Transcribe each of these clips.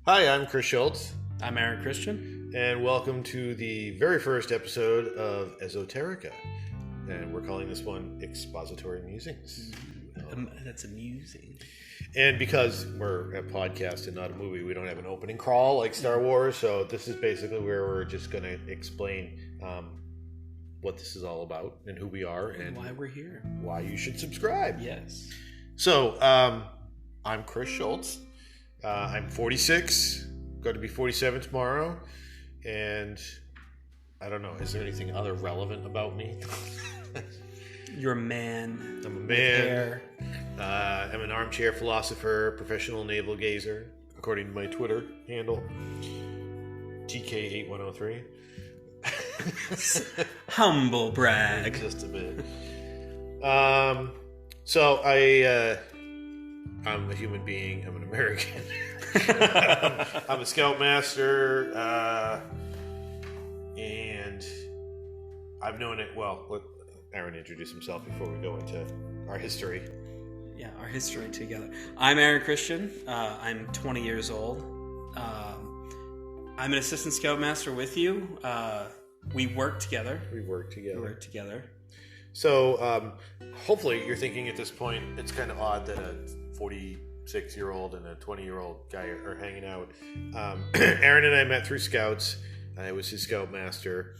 Hi, I'm Chris Schultz. I'm Aaron Christian. And welcome to the very first episode of Esoterica. And we're calling this one Expository Musings. That's amusing. And because we're a podcast and not a movie, we don't have an opening crawl like Star Wars. So this is basically where we're just going to explain what this is all about and who we are and why we're here. Why you should subscribe. Yes. So I'm Chris Schultz. I'm 46, going to be 47 tomorrow, and I don't know, is there anything other relevant about me? You're a man. I'm a man. With hair. I'm an armchair philosopher, professional navel gazer, according to my Twitter handle, TK8103. Humble brag. Just a bit. So I'm a human being. I'm an American. I'm a scoutmaster, and I've known it. Well, let Aaron introduce himself before we go into our history. Yeah, our history together. I'm Aaron Christian. I'm 20 years old. I'm an assistant scoutmaster with you. We work together. So, hopefully you're thinking at this point, it's kind of odd that a 46-year-old and a 20-year-old guy are hanging out. Aaron and I met through Scouts. I was his scoutmaster.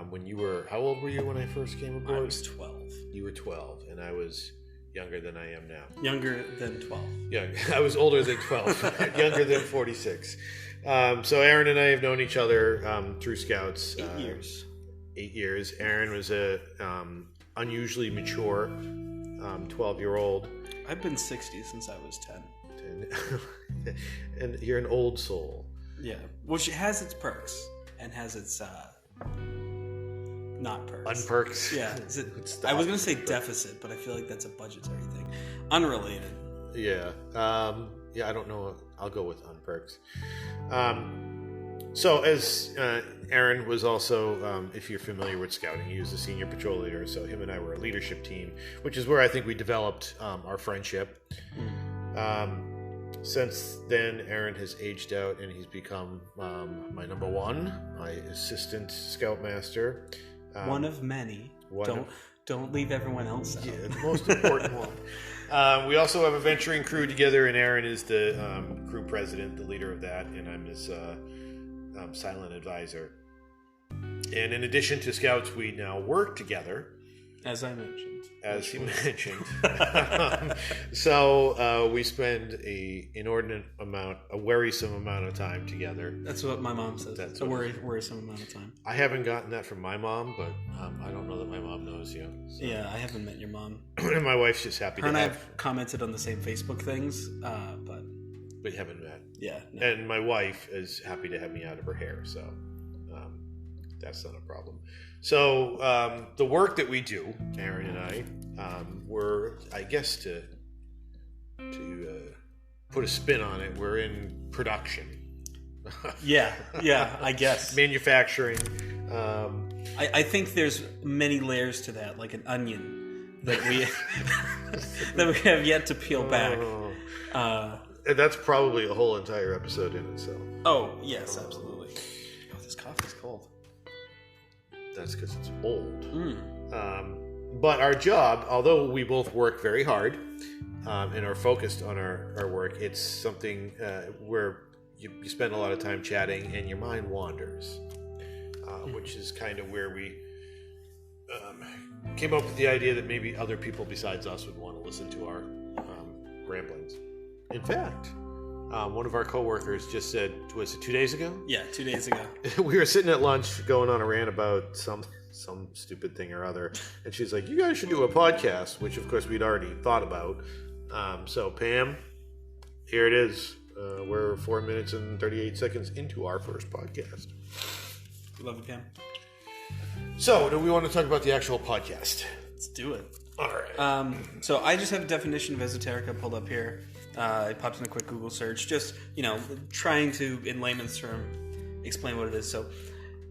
When you were, how old were you when I first came aboard? I was 12. You were 12, and I was younger than I am now. Younger than 12. Young. I was older than 12, younger than 46. So Aaron and I have known each other through Scouts. 8 years. 8 years. Aaron was a unusually mature 12-year-old. I've been 60 since I was 10. And you're an old soul. Yeah. Which has its perks and has its not perks. Unperks. Yeah. I was going to say deficit, but I feel like that's a budgetary thing. Unrelated. Yeah. I don't know. I'll go with unperks. So as Aaron was also, if you're familiar with scouting, he was the senior patrol leader. So him and I were a leadership team, which is where I think we developed our friendship. Since then, Aaron has aged out and he's become my number one, my assistant scoutmaster. One of many. Don't leave everyone else out. Yeah, the most important one. We also have a venturing crew together, and Aaron is the crew president, the leader of that, and I'm his silent advisor. And in addition to Scouts, we now work together. As I mentioned. As he mentioned. So we spend a worrisome amount of time together. That's what my mom says. That's a worrisome amount of time. I haven't gotten that from my mom, but I don't know that my mom knows you. So. Yeah, I haven't met your mom. And my wife's just happy Her and I have commented on the same Facebook things, but you haven't met. Yeah. No. And my wife is happy to have me out of her hair, so that's not a problem. So the work that we do, Aaron and I, we're, I guess to put a spin on it, we're in production. Yeah, I guess. Manufacturing. I think there's many layers to that, like an onion that we that we have yet to peel back. That's probably a whole entire episode in itself. Oh, yes, absolutely. Oh, this coffee's cold. That's because it's old. But our job, although we both work very hard and are focused on our work, it's something where you spend a lot of time chatting and your mind wanders, which is kind of where we came up with the idea that maybe other people besides us would want to listen to our ramblings. In fact, one of our coworkers just said, was it 2 days ago? Yeah, 2 days ago. We were sitting at lunch going on a rant about some stupid thing or other. And she's like, you guys should do a podcast, which of course we'd already thought about. So Pam, here it is. We're 4 minutes and 38 seconds into our first podcast. Love you, Pam. So do we want to talk about the actual podcast? Let's do it. All right. So I just have a definition of esoterica pulled up here. It pops in a quick Google search. Just, trying to, in layman's term, explain what it is. So,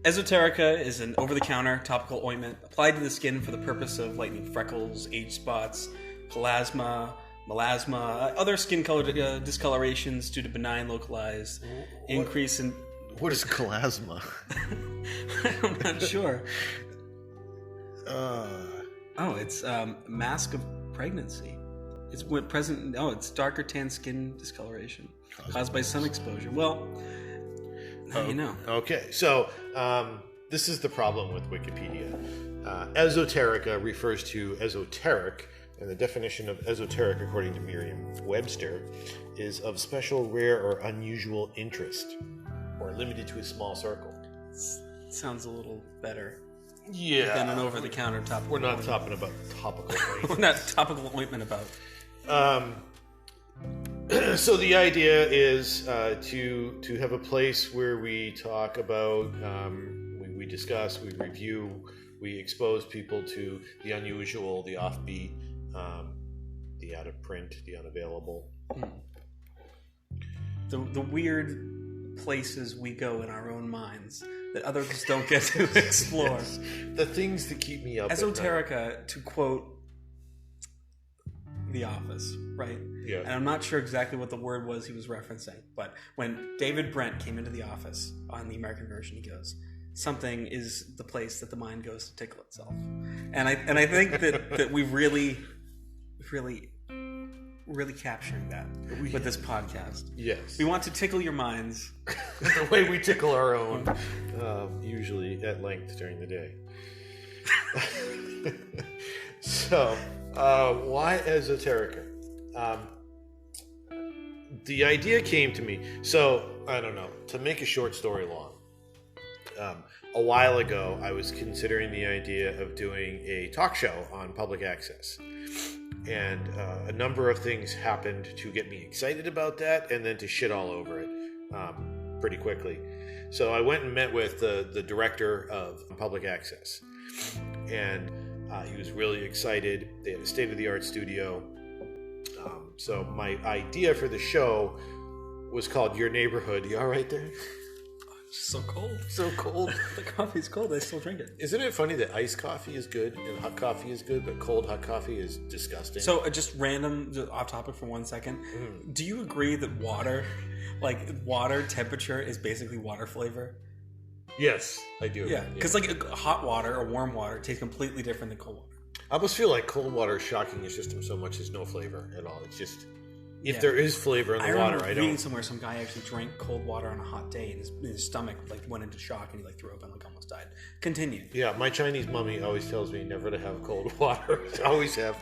esoterica is an over-the-counter topical ointment applied to the skin for the purpose of lightening freckles, age spots, pelasma, melasma, other skin color discolorations due to benign localized increase in... What is melasma? I'm not sure. It's mask of pregnancy. It's what present. Oh, it's darker tan skin discoloration caused by sun exposure. Well, now you know. Okay, so this is the problem with Wikipedia. Esoterica refers to esoteric, and the definition of esoteric, according to Merriam-Webster, is of special, rare, or unusual interest, or limited to a small circle. Sounds a little better. Yeah. Than an over-the-counter topical. We're not talking about topical ointment. We're not topical ointment about. So the idea is to have a place where we talk about, we discuss, we review, we expose people to the unusual, the offbeat, the out of print, the unavailable. The weird places we go in our own minds that others don't get to explore. Yes. The things that keep me up. Esoterica, to quote The Office, right? Yeah. And I'm not sure exactly what the word was he was referencing, but when David Brent came into the office on the American version, he goes, "Something is the place that the mind goes to tickle itself," and I think that we really capturing that with this podcast. Yes. We want to tickle your minds the way we tickle our own, usually at length during the day. So, why esoterica? The idea came to me. So, I don't know, to make a short story long, a while ago, I was considering the idea of doing a talk show on public access. And a number of things happened to get me excited about that and then to shit all over it pretty quickly. So I went and met with the director of public access. And he was really excited. They had a state-of-the-art studio. So my idea for the show was called Your Neighborhood. You all right there? It's so cold. So cold. The coffee's cold. I still drink it. Isn't it funny that iced coffee is good and hot coffee is good, but cold hot coffee is disgusting? So just random, just off topic for 1 second. Do you agree that water temperature is basically water flavor? Yes, I do. Yeah, because hot water or warm water tastes completely different than cold water. I almost feel like cold water is shocking your system so much there's no flavor at all. It's just, if there is flavor in the water, I don't. I remember reading somewhere some guy actually drank cold water on a hot day and his stomach went into shock and he threw up and almost died. Continue. Yeah, my Chinese mummy always tells me never to have cold water. Always have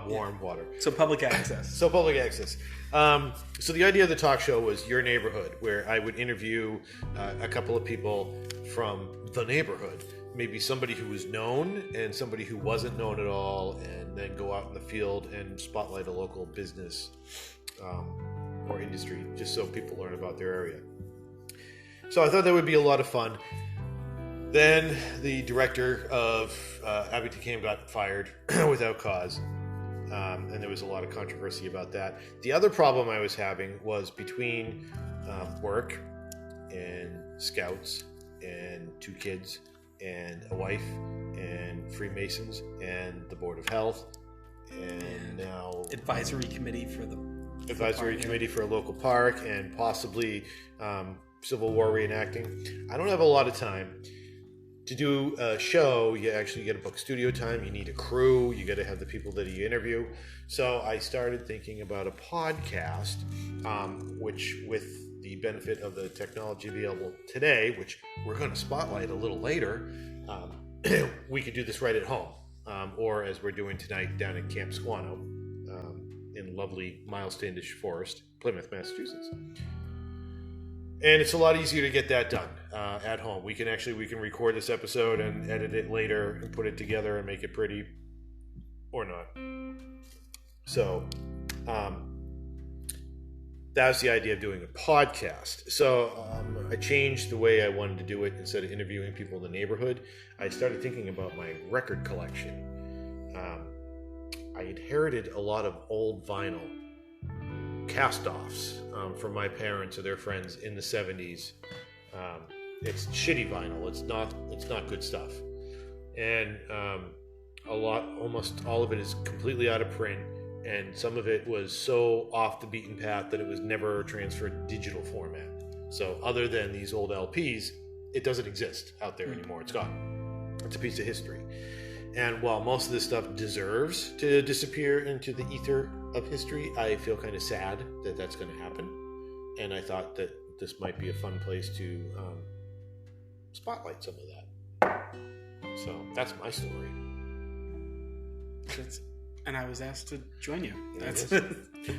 warm water. So public access. So the idea of the talk show was Your Neighborhood, where I would interview a couple of people from the neighborhood. Maybe somebody who was known and somebody who wasn't known at all, and then go out in the field and spotlight a local business or industry, just so people learn about their area. So I thought that would be a lot of fun. Then the director of Abington Cam got fired without cause, and there was a lot of controversy about that. The other problem I was having was between work and scouts and 2 kids and a wife and Freemasons and the Board of Health and now advisory committee for a local park and possibly Civil War reenacting. I don't have a lot of time to do a show. You actually get to book studio time. You need a crew. You got to have the people that you interview. So I started thinking about a podcast, which with the benefit of the technology available today, which we're going to spotlight a little later, we could do this right at home, or as we're doing tonight down in Camp Squano in lovely Miles Standish Forest, Plymouth, Massachusetts. And it's a lot easier to get that done at home. We can record this episode and edit it later and put it together and make it pretty, or not. So that was the idea of doing a podcast. So I changed the way I wanted to do it. Instead of interviewing people in the neighborhood, I started thinking about my record collection. I inherited a lot of old vinyl cast-offs from my parents or their friends in the 70s. It's shitty vinyl. It's not good stuff. And almost all of it is completely out of print. and some of it was so off the beaten path that it was never transferred digital format. So other than these old LPs, it doesn't exist out there anymore. It's gone. It's a piece of history. And while most of this stuff deserves to disappear into the ether of history, I feel kind of sad that that's going to happen. And I thought that this might be a fun place to spotlight some of that. So that's my story. And I was asked to join you. That's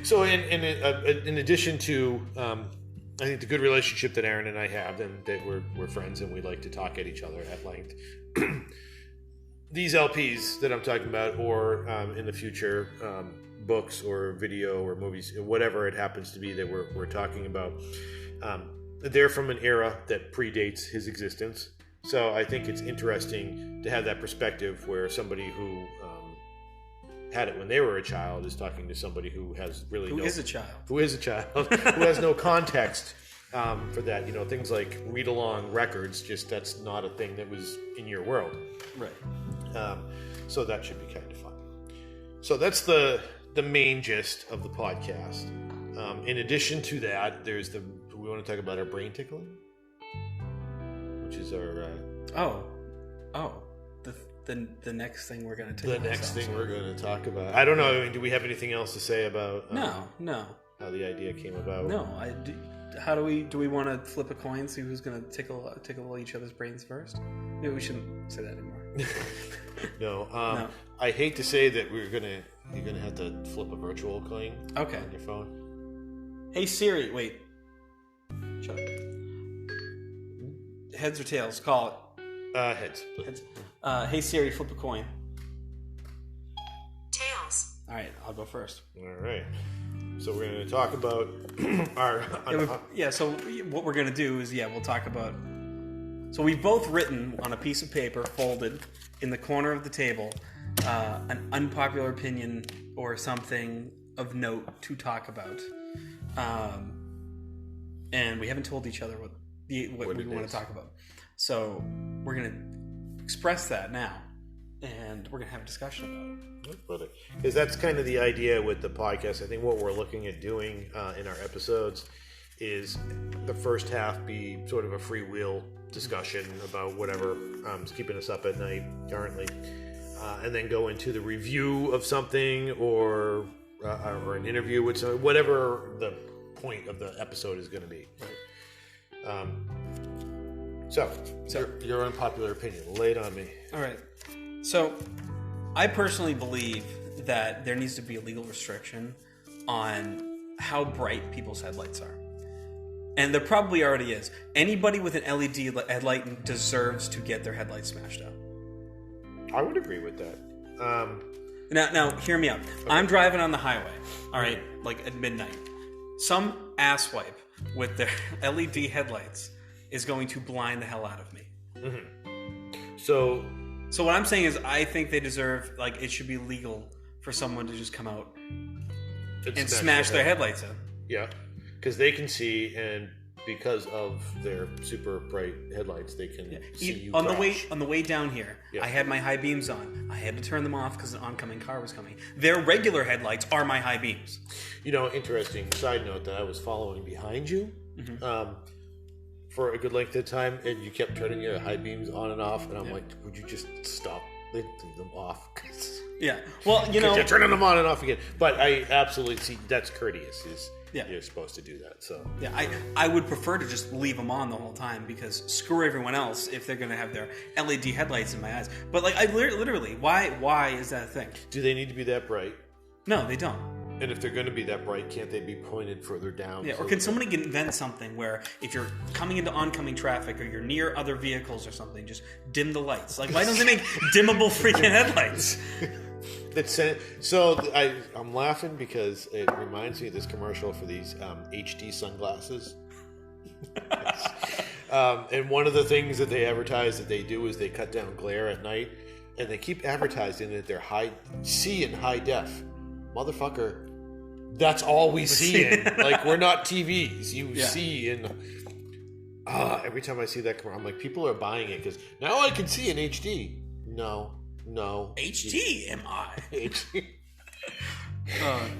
So in addition to, I think the good relationship that Aaron and I have, and that we're friends and we like to talk at each other at length. These LPs that I'm talking about, or in the future, books or video or movies, whatever it happens to be that we're talking about, they're from an era that predates his existence. So I think it's interesting to have that perspective where somebody who had it when they were a child is talking to somebody who has really who is a child, who has no context for that. You know, things like read-along records, just that's not a thing that was in your world. Right. So that should be kind of fun. So that's the main gist of the podcast. In addition to that, we want to talk about our brain tickling, which is our the next thing we're going to take. The next thing we're going to talk about. I don't know. I mean, do we have anything else to say about? No. How the idea came about? No. How do we want to flip a coin? See who's going to tickle each other's brains first? Maybe we shouldn't say that anymore. No. No. I hate to say that you're gonna have to flip a virtual coin. Okay. On your phone. Hey Siri, wait. Shut up. Heads or tails? Call it. Heads. Heads. Hey Siri, flip a coin. Tails. All right, I'll go first. All right. So we're going to talk about our... So what we're going to do is, we'll talk about... So we've both written on a piece of paper, folded, in the corner of the table, an unpopular opinion or something of note to talk about. And we haven't told each other what we want to talk about. So we're going to express that now, and we're going to have a discussion about it. Because that's kind of the idea with the podcast. I think what we're looking at doing in our episodes is the first half be sort of a freewheel discussion about whatever is keeping us up at night currently, and then go into the review of something or an interview with someone, whatever the point of the episode is going to be. Right. So your unpopular opinion, lay it on me. All right. So I personally believe that there needs to be a legal restriction on how bright people's headlights are. And there probably already is. Anybody with an LED headlight deserves to get their headlights smashed out. I would agree with that. Now, hear me out. Okay. I'm driving on the highway, all right, like at midnight. Some asswipe with their LED headlights is going to blind the hell out of me. Mm-hmm. So what I'm saying is I think they deserve, like, it should be legal for someone to just come out and smash their headlights in. Yeah, because they can see, and because of their super bright headlights, they can see you on crash. the way down here. Yeah. I had my high beams on. I had to turn them off because an oncoming car was coming. Their regular headlights are my high beams. You know, interesting side note that I was following behind you for a good length of time, and you kept turning your high beams on and off, and I'm like, would you just stop? Leave them off. Yeah. Well, you know, you're turning them on and off again. But I absolutely see that's courteous. You're supposed to do that. So yeah, I would prefer to just leave them on the whole time, because screw everyone else if they're going to have their LED headlights in my eyes. But like, I literally, why is that a thing? Do they need to be that bright? No, they don't. And if they're going to be that bright, can't they be pointed further down? Yeah, or can somebody invent something where if you're coming into oncoming traffic or you're near other vehicles or something, just dim the lights? Like, why don't they make dimmable freaking headlights? So I'm laughing because it reminds me of this commercial for these HD sunglasses. And one of the things that they advertise that they do is they cut down glare at night, and they keep advertising that they're see in high def. Motherfucker, that's all we see in. Like, we're not TVs. You see in... every time I see that commercial, I'm like, people are buying it because now I can see in HD. No. HDMI. HD.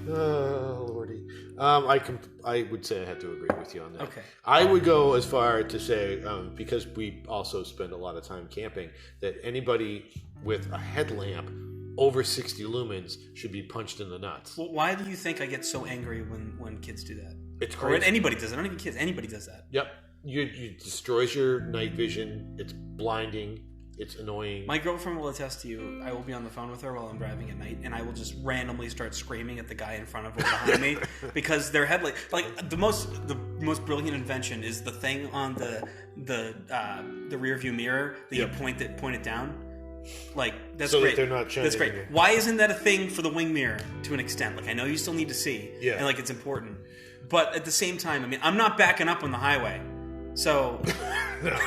Oh, Lordy. I would say I have to agree with you on that. Okay. I would go as far to say, because we also spend a lot of time camping, that anybody with a headlamp over 60 lumens should be punched in the nuts. Well, why do you think I get so angry when kids do that? It's Or crazy. when anybody does it. Not even kids. Anybody does that. Yep. You destroys your night vision. It's blinding. It's annoying. My girlfriend will attest to you. I will be on the phone with her while I'm driving at night, and I will just randomly start screaming at the guy in front of her behind me because their headlight. Like the most brilliant invention is the thing on the rear view mirror that you point it down. Like that's so great. That they're not that's great. you. Why isn't that a thing for the wing mirror to an extent? Like I know you still need to see, and like it's important, but at the same time, I mean, I'm not backing up on the highway, so. No.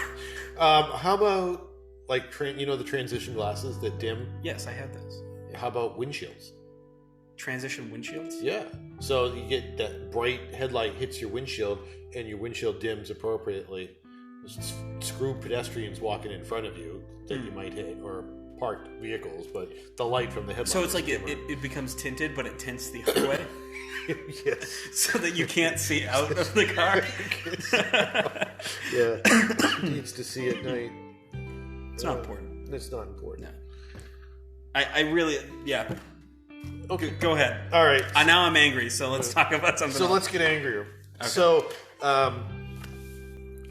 How about like the transition glasses that dim? Yes, I had those. How about windshields? Transition windshields? Yeah. So you get that bright headlight hits your windshield, and your windshield dims appropriately. Screw pedestrians walking in front of you that you might hit, or parked vehicles, but the light from the headlight. So it's like it becomes tinted, but it tints the other way? Yes. So that you can't see out of the car? Yeah. Needs to see at night. It's not important. It's not important. No. I really, yeah. Okay. Go ahead. All right. Now I'm angry, so let's talk about something else. Let's get angrier. Okay. So,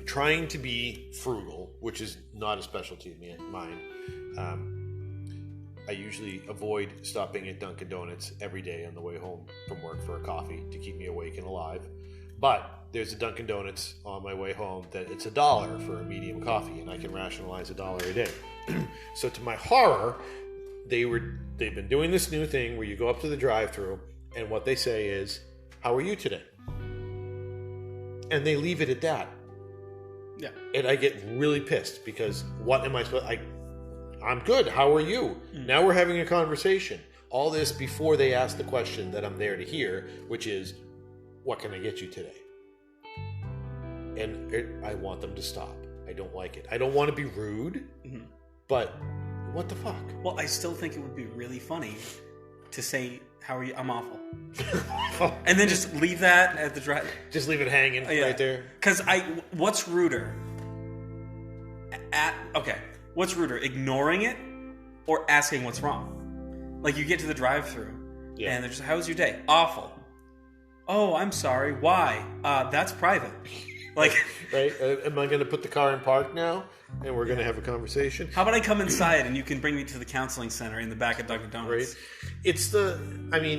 trying to be frugal, which is not a specialty of mine, I usually avoid stopping at Dunkin' Donuts every day on the way home from work for a coffee to keep me awake and alive. But there's a Dunkin' Donuts on my way home that it's $1 for a medium coffee, and I can rationalize $1 a day. So to my horror, they've been doing this new thing where you go up to the drive-thru, and what they say is, "How are you today?" And they leave it at that. Yeah. And I get really pissed because what am I supposed? I'm good. How are you? Now we're having a conversation. All this before they ask the question that I'm there to hear, which is, "What can I get you today?" And I want them to stop. I don't like it. I don't want to be rude, but what the fuck? Well, I still think it would be really funny to say, "How are you?" "I'm awful." And then just leave that at the drive. Just leave it hanging right there. Because what's ruder? What's ruder? Ignoring it or asking what's wrong? Like you get to the drive-thru and they're just, "How's your day?" "Awful." "Oh, I'm sorry. Why?" That's private. Like, right? Am I going to put the car in park now? And we're going to have a conversation. How about I come inside and you can bring me to the counseling center in the back of Dunkin' Donuts? Right.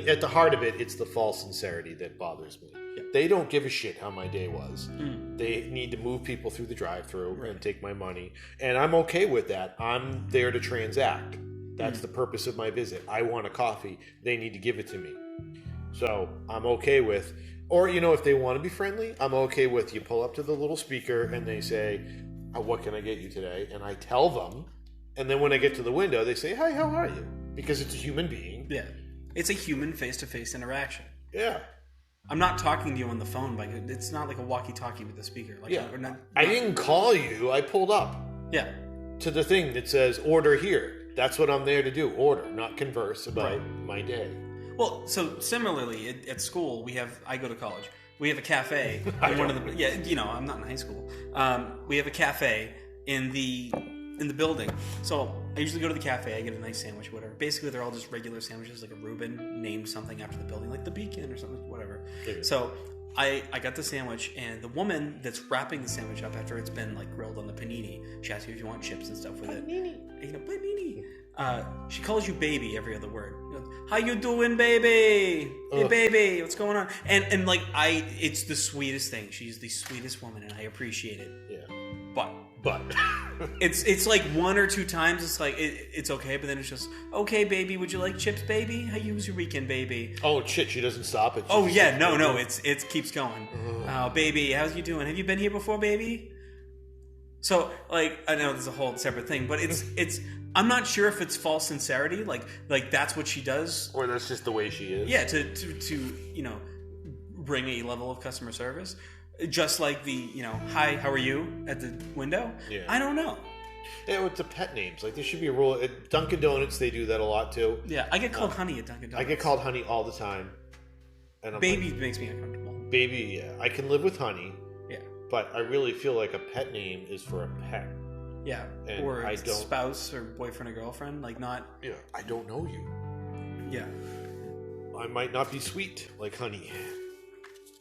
At the heart of it, it's the false sincerity that bothers me. Yeah. They don't give a shit how my day was. They need to move people through the drive-thru and take my money. And I'm okay with that. I'm there to transact. That's the purpose of my visit. I want a coffee. They need to give it to me. So I'm okay with... Or, if they want to be friendly, I'm okay with you pull up to the little speaker and they say, "What can I get you today?" And I tell them. And then when I get to the window, they say, "Hi, how are you?" Because it's a human being. Yeah. It's a human face-to-face interaction. Yeah. I'm not talking to you on the phone. It's not like a walkie-talkie with a speaker. I didn't call you. I pulled up. Yeah. To the thing that says, "Order here." That's what I'm there to do. Order, not converse about my day. Well, so similarly at school, I go to college. We have a cafe. I'm not in high school. We have a cafe in the building. So I usually go to the cafe. I get a nice sandwich, whatever. Basically, they're all just regular sandwiches, like a Reuben named something after the building, like the Beacon or something, whatever. Yeah. So I got the sandwich, and the woman that's wrapping the sandwich up after it's been like grilled on the panini, she asks you if you want chips and stuff with it. Panini. She calls you baby every other word. "How you doing, baby? Hey, baby, what's going on?" And it's the sweetest thing. She's the sweetest woman, and I appreciate it. Yeah. But it's like one or two times it's like it's okay, but then it's just, "Okay, baby, would you like chips, baby? How was your weekend, baby?" Oh shit, she doesn't stop it. It keeps going. "Oh, baby, how's you doing? Have you been here before, baby?" So I know this is a whole separate thing, but it's I'm not sure if it's false sincerity, like that's what she does, or that's just the way she is. Yeah, to bring a level of customer service, just like the "Hi, how are you?" at the window. Yeah. I don't know. Yeah, with the pet names, like there should be a rule. At Dunkin' Donuts, they do that a lot too. Yeah, I get called Honey at Dunkin' Donuts. I get called Honey all the time. And I'm Baby makes me uncomfortable. Baby, yeah, I can live with Honey. Yeah, but I really feel like a pet name is for a pet. Yeah, and or a spouse or boyfriend or girlfriend, like not. Yeah, I don't know you. Yeah, I might not be sweet like Honey.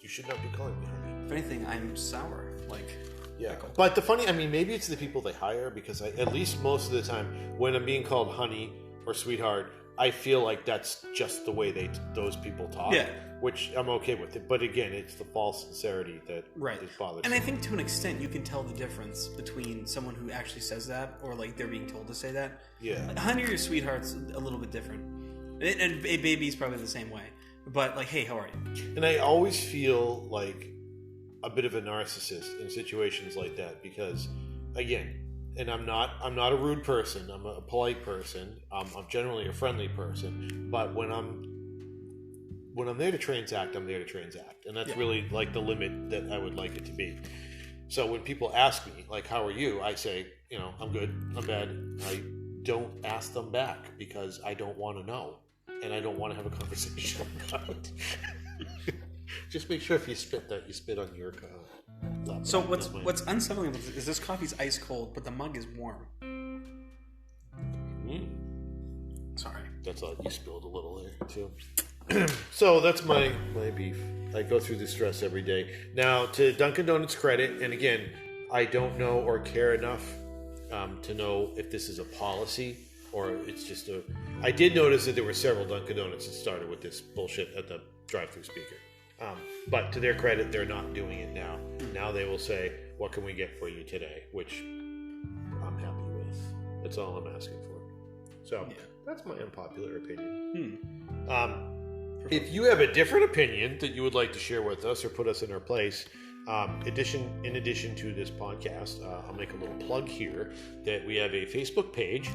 You should not be calling me Honey. If anything, I'm sour like. Yeah, but maybe it's the people they hire, because at least most of the time when I'm being called Honey or Sweetheart, I feel like that's just the way those people talk. Yeah. Which I'm okay with it. But again, it's the false sincerity that is bothersome. And I think to an extent you can tell the difference between someone who actually says that or like they're being told to say that. Yeah. Like, Honey or Sweetheart's a little bit different. And a baby's probably the same way. But like, hey, how are you? And I always feel like a bit of a narcissist in situations like that, because again, and I'm not a rude person, I'm a polite person, I'm generally a friendly person, but when I'm there to transact, I'm there to transact, and that's really like the limit that I would like it to be. So when people ask me like, how are you, I say, I'm good, I'm bad. I don't ask them back because I don't want to know, and I don't want to have a conversation about it. Just make sure if you spit that you spit on your laptop. So what's unsettling is this coffee's ice cold, but the mug is warm. Sorry. That's all. You spilled a little there too. So that's my beef. I go through this stress every day. Now, to Dunkin' Donuts' credit, and again, I don't know or care enough to know if this is a policy or it's just a... I did notice that there were several Dunkin' Donuts that started with this bullshit at the drive-thru speaker. But to their credit, they're not doing it now. Now they will say, what can we get for you today? Which I'm happy with. That's all I'm asking for. So that's my unpopular opinion. If you have a different opinion that you would like to share with us or put us in our place, in addition to this podcast, I'll make a little plug here that we have a Facebook page,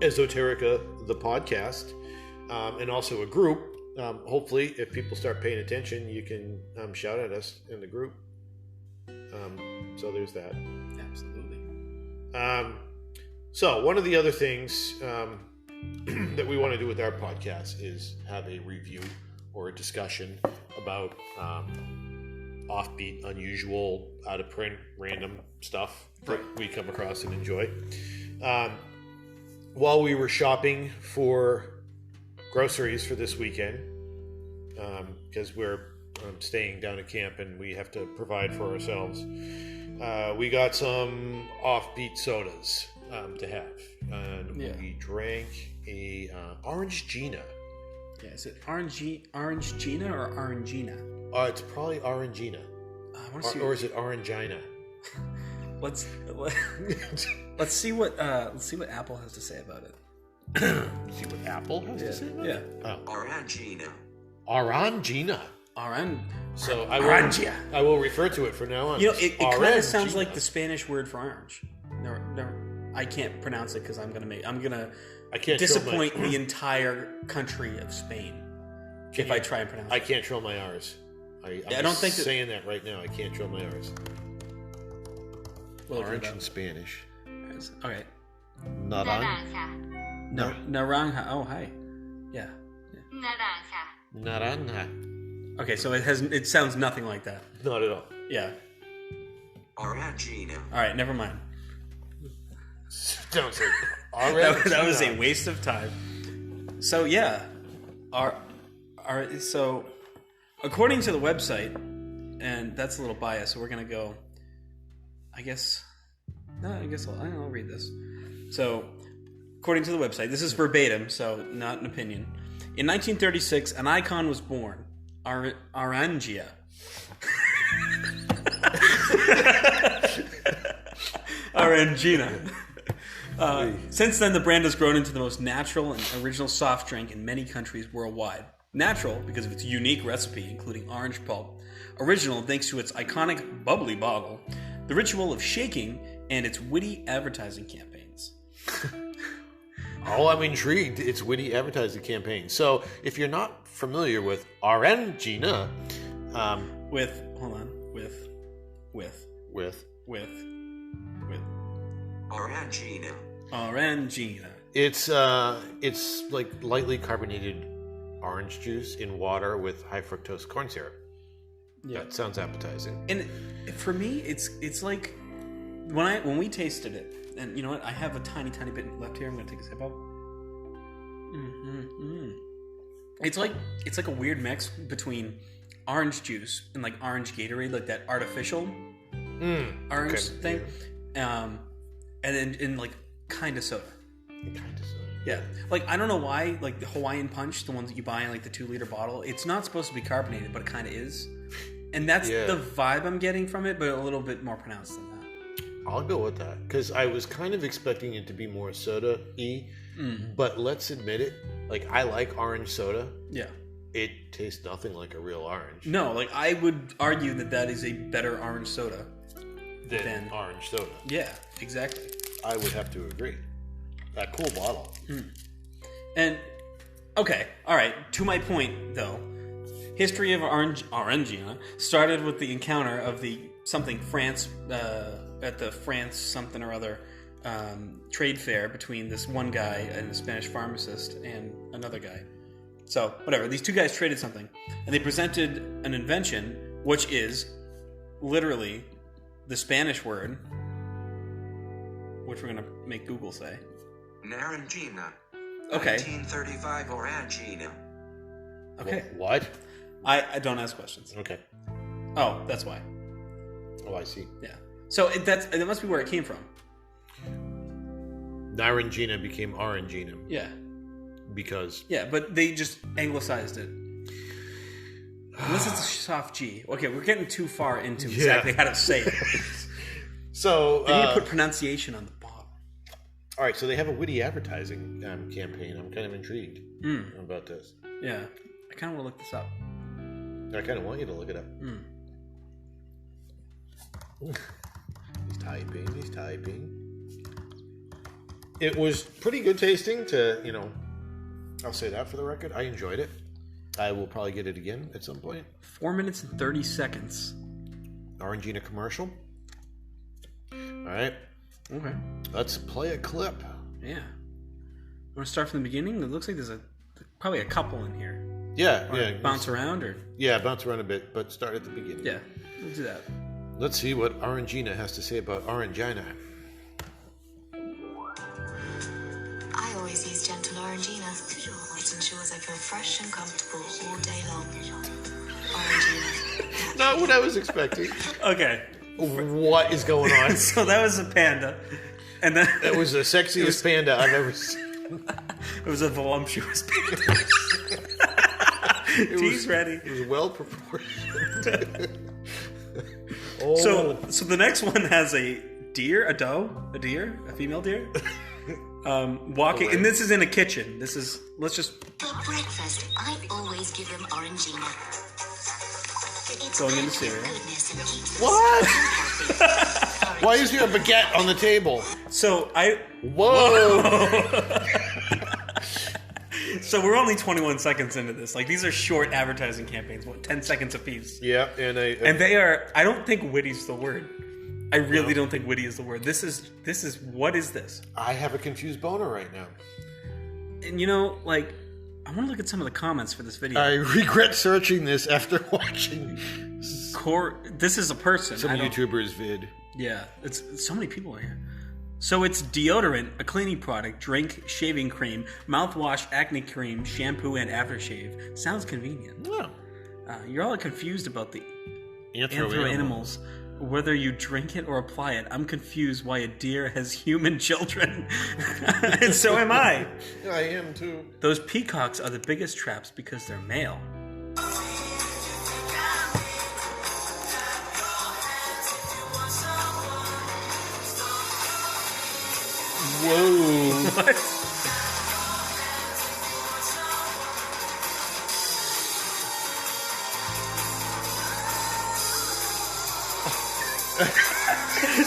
Esoterica the Podcast, and also a group. Hopefully, if people start paying attention, you can shout at us in the group. So there's that. Absolutely. So one of the other things that we want to do with our podcast is have a review or a discussion about offbeat, unusual, out of print, random stuff that we come across and enjoy. While we were shopping for groceries for this weekend, because we're staying down at camp and we have to provide for ourselves, we got some offbeat sodas to have, and we drank a Orangina. Yeah, is it Orangina or Orangina? It's probably Orangina. Or is it Orangina? Let's see what Apple has to say about it. See what Apple has to say about it? Oh. Orangina. Orangina. So I will refer to it from now on. It kind of sounds like the Spanish word for orange. No, I can't pronounce it because I'm gonna disappoint the entire country of Spain if I try and pronounce it. I can't trill my R's. I don't think saying that right now. I can't trill my R's. Orange in Spanish. Okay. Naranja. Oh, hi. Yeah. Naranja. Okay, so it sounds nothing like that. Not at all. Yeah. Orangina. All right, never mind. Don't say that was a waste of time. So yeah, so according to the website, and that's a little biased, so we're gonna go. I'll read this. So, according to the website, this is verbatim, so not an opinion. In 1936, an icon was born, Orangina. Orangina. Since then, the brand has grown into the most natural and original soft drink in many countries worldwide. Natural because of its unique recipe, including orange pulp. Original thanks to its iconic bubbly bottle, the ritual of shaking, and its witty advertising campaigns. Oh, I'm intrigued. It's witty advertising campaign. So, if you're not familiar with Orangina, Orangina. Orangina. It's like lightly carbonated orange juice in water with high fructose corn syrup. Yeah, that sounds appetizing. And for me, it's like when we tasted it, and you know what? I have a tiny bit left here. I'm going to take a sip of. It's like a weird mix between orange juice and like orange Gatorade, like that artificial orange thing, and then like kind of soda. Yeah, like I don't know why, like the Hawaiian Punch, the ones that you buy in like the 2-liter bottle, it's not supposed to be carbonated, but it kind of is, and that's the vibe I'm getting from it, but a little bit more pronounced than that. I'll go with that because I was kind of expecting it to be more soda-y, but let's admit it, like I like orange soda. Yeah, it tastes nothing like a real orange. No, like I would argue that is a better orange soda than orange soda. Yeah, exactly. I would have to agree. That cool bottle. And, okay, all right, to my point, though, history of Orangina started with the encounter of the France, at the France something or other trade fair between this one guy and a Spanish pharmacist and another guy. So, whatever, these two guys traded something, and they presented an invention, which is literally the Spanish word, which we're going to make Google say. Orangina. Okay. 1935 Orangina. Okay. What? I don't ask questions. Okay. Oh, that's why. Oh, I see. Yeah. So that must be where it came from. Orangina became Orangina. Yeah. Because. Yeah, but they just anglicized it. Unless it's a soft G. Okay, we're getting too far into exactly how to say it. So. They need to put pronunciation on the bottom. All right, so they have a witty advertising campaign. I'm kind of intrigued about this. Yeah, I kind of want to look this up. I kind of want you to look it up. He's typing. It was pretty good tasting I'll say that for the record. I enjoyed it. I will probably get it again at some point. 4 minutes and 30 seconds. Orangina commercial. All right. Okay. Let's play a clip. Yeah. Want to start from the beginning? It looks like there's probably a couple in here. Yeah. Bounce around or? Yeah, bounce around a bit, but start at the beginning. Yeah, let's do that. Let's see what Orangina has to say about Orangina. I always use gentle Orangina. It ensures I feel fresh and comfortable all day long. Orangina. Not what I was expecting. Okay. What is going on? So that was a panda. And then that was the sexiest panda I've ever seen. It was a voluptuous panda. Tea's ready. It was well proportioned. So the next one has a deer, a female deer, walking, and this is in a kitchen. For breakfast, I always give them Orangina. It's going into cereal. What? Why is there a baguette on the table? Whoa! So we're only 21 seconds into this. Like, these are short advertising campaigns, 10 seconds apiece. Yeah, and they are. I don't think witty's the word. I really don't think witty is the word. This is. What is this? I have a confused boner right now. And I want to look at some of the comments for this video. I regret searching this after watching. This is a person. Some YouTuber's vid. Yeah, it's so many people are here. So it's deodorant, a cleaning product, drink, shaving cream, mouthwash, acne cream, shampoo, and aftershave. Sounds convenient. Yeah. You're all confused about the anthro animals. Whether you drink it or apply it, I'm confused why a deer has human children. And so am I. I am too. Those peacocks are the biggest traps because they're male. Whoa. What?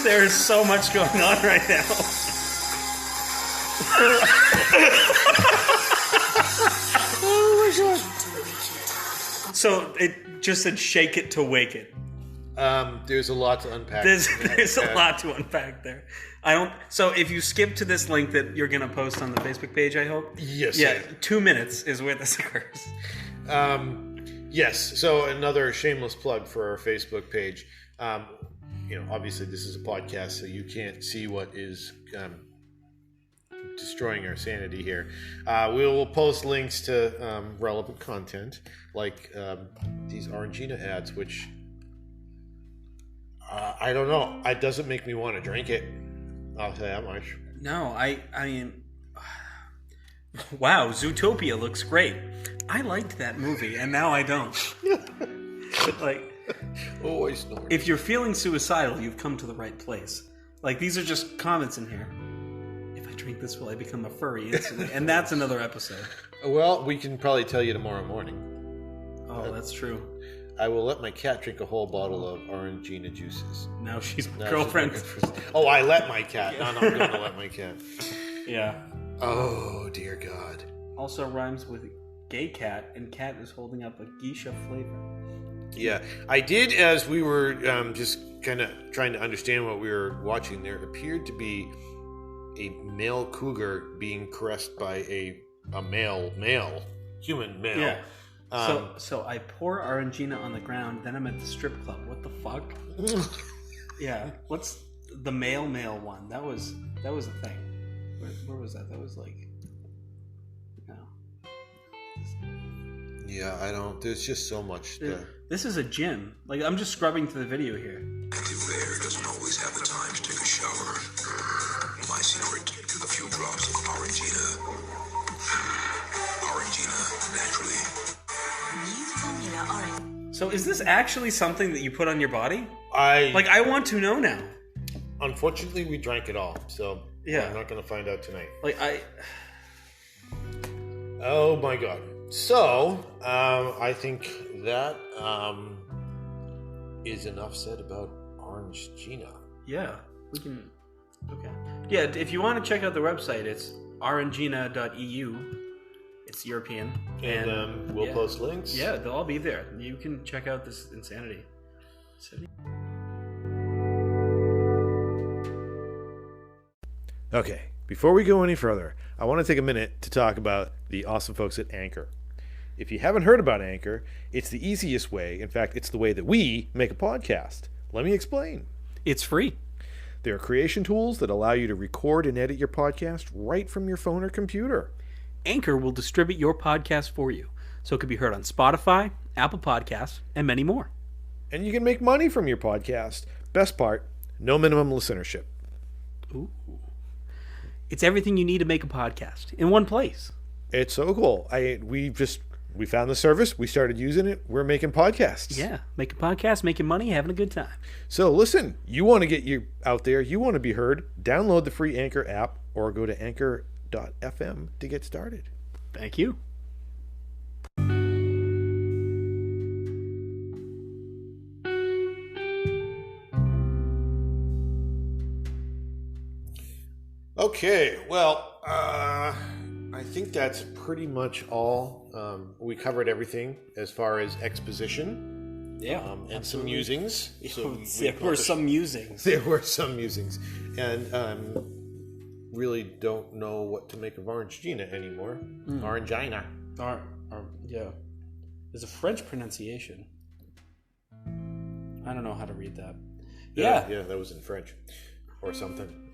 There is so much going on right now. Oh my god. So it just said shake it to wake it. There's a lot to unpack. There's a lot to unpack there. I don't. So if you skip to this link that you're going to post on the Facebook page, I hope. Yes. Yeah, 2 minutes is where this occurs. Yes. So another shameless plug for our Facebook page. Obviously this is a podcast, so you can't see what is destroying our sanity here. We will post links to relevant content, like these Orangina ads, which I don't know. It doesn't make me want to drink it. I'll tell you that much. No, I mean, wow, Zootopia looks great. I liked that movie, and now I don't. Like, oh, I snort. If you're feeling suicidal, you've come to the right place. Like, these are just comments in here. If I drink this, will I become a furry instantly? And that's another episode. Well, we can probably tell you tomorrow morning. Oh, that's true. I will let my cat drink a whole bottle of Orangina juices. Now she's my girlfriend. Oh, I let my cat. No, I'm going to let my cat. Yeah. Oh, dear God. Also rhymes with gay cat, and cat is holding up a geisha flavor. Yeah. I did, as we were just kind of trying to understand what we were watching, there appeared to be a male cougar being caressed by a human male. Yeah. So I pour Orangina on the ground, then I'm at the strip club. What the fuck? Yeah. What's the male one? That was a thing. Where was that? That was like, no. Yeah, I don't. There's just so much. This is a gym. Like, I'm just scrubbing through the video here. Active there doesn't always have the time to take a shower. My secret, a few drops of Orangina. Orangina, naturally. New formula orange. So is this actually something that you put on your body? I want to know now. Unfortunately, we drank it all, so yeah. I'm not going to find out tonight. Oh my God. So, I think that is enough said about Orangina. Yeah, we can. Okay. Yeah, if you want to check out the website, it's orangina.eu. It's European. And we'll post links. Yeah, they'll all be there. You can check out this insanity. Okay, before we go any further, I want to take a minute to talk about the awesome folks at Anchor. If you haven't heard about Anchor, it's the easiest way. In fact, it's the way that we make a podcast. Let me explain. It's free. There are creation tools that allow you to record and edit your podcast right from your phone or computer. Anchor will distribute your podcast for you, so it can be heard on Spotify, Apple Podcasts, and many more. And you can make money from your podcast. Best part, no minimum listenership. Ooh. It's everything you need to make a podcast in one place. It's so cool. We found the service. We started using it. We're making podcasts. Yeah, making podcasts, making money, having a good time. So listen, you want to get you out there. You want to be heard. Download the free Anchor app or go to anchor.fm to get started. Thank you. Okay, well, I think that's pretty much all. We covered everything as far as exposition. Yeah, and absolutely. some musings. So there were some musings. There were some musings. And really don't know what to make of Orangina anymore. Orangina. Yeah. There's a French pronunciation. I don't know how to read that. Yeah, that was in French or something.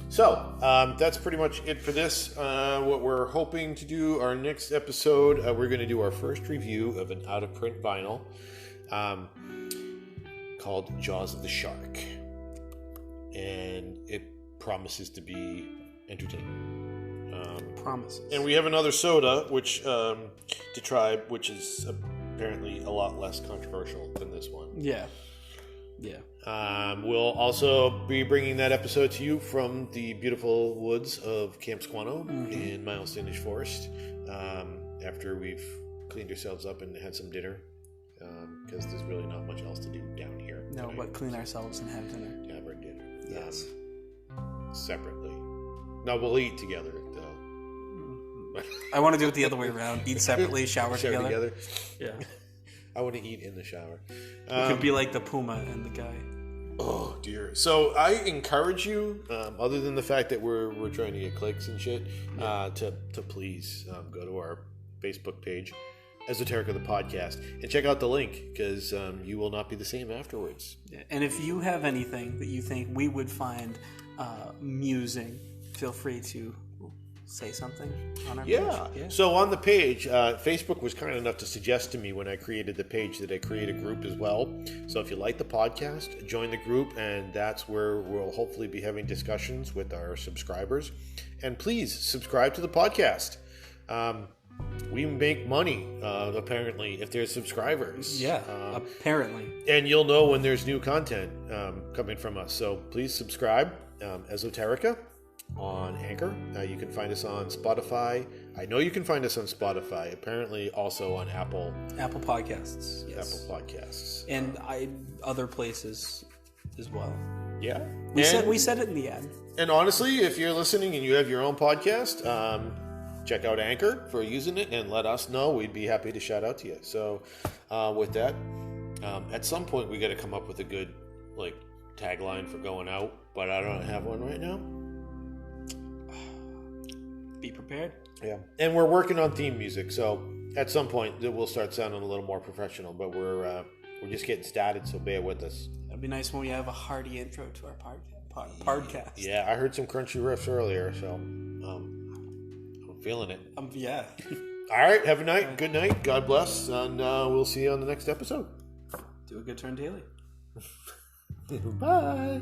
That's pretty much it for this. What we're hoping to do, our next episode, we're going to do our first review of an out-of-print vinyl called Jaws of the Shark. And it promises to be entertaining. promises. And we have another soda, which to try, which is apparently a lot less controversial than this one. Yeah. Yeah. We'll also be bringing that episode to you from the beautiful woods of Camp Squano in Miles Standish Forest. After we've cleaned ourselves up and had some dinner, because there's really not much else to do down here. No, but clean ourselves and have dinner. Have our dinner. Yes. Separately. No, we'll eat together, though. I want to do it the other way around. Eat separately, shower together. Yeah. I want to eat in the shower. It could be like the puma and the guy. Oh, dear. So I encourage you, other than the fact that we're trying to get clicks and shit, to please go to our Facebook page, Esoterica the Podcast, and check out the link, because you will not be the same afterwards. Yeah. And if you have anything that you think we would find amusing, feel free to say something on our page. Yeah. So on the page, Facebook was kind enough to suggest to me when I created the page that I create a group as well. So if you like the podcast, join the group, and that's where we'll hopefully be having discussions with our subscribers. And please subscribe to the podcast. We make money, apparently, if there's subscribers. Yeah, apparently. And you'll know when there's new content coming from us. So please subscribe. Esoterica on Anchor. You can find us on Spotify. I know you can find us on Spotify. Apparently also on Apple Podcasts. Yes. Apple Podcasts. And other places as well. Yeah. We said it in the ad. And honestly, if you're listening and you have your own podcast, check out Anchor for using it and let us know. We'd be happy to shout out to you. So with that, at some point we got to come up with a good tagline for going out, but I don't have one right now. Be prepared. Yeah. And we're working on theme music, so at some point it will start sounding a little more professional, but we're just getting started, so bear with us. It'd be nice when we have a hearty intro to our podcast. Yeah, I heard some crunchy riffs earlier, so I'm feeling it. Yeah. All right, have a night. Good night. God bless, and we'll see you on the next episode. Do a good turn daily. Bye.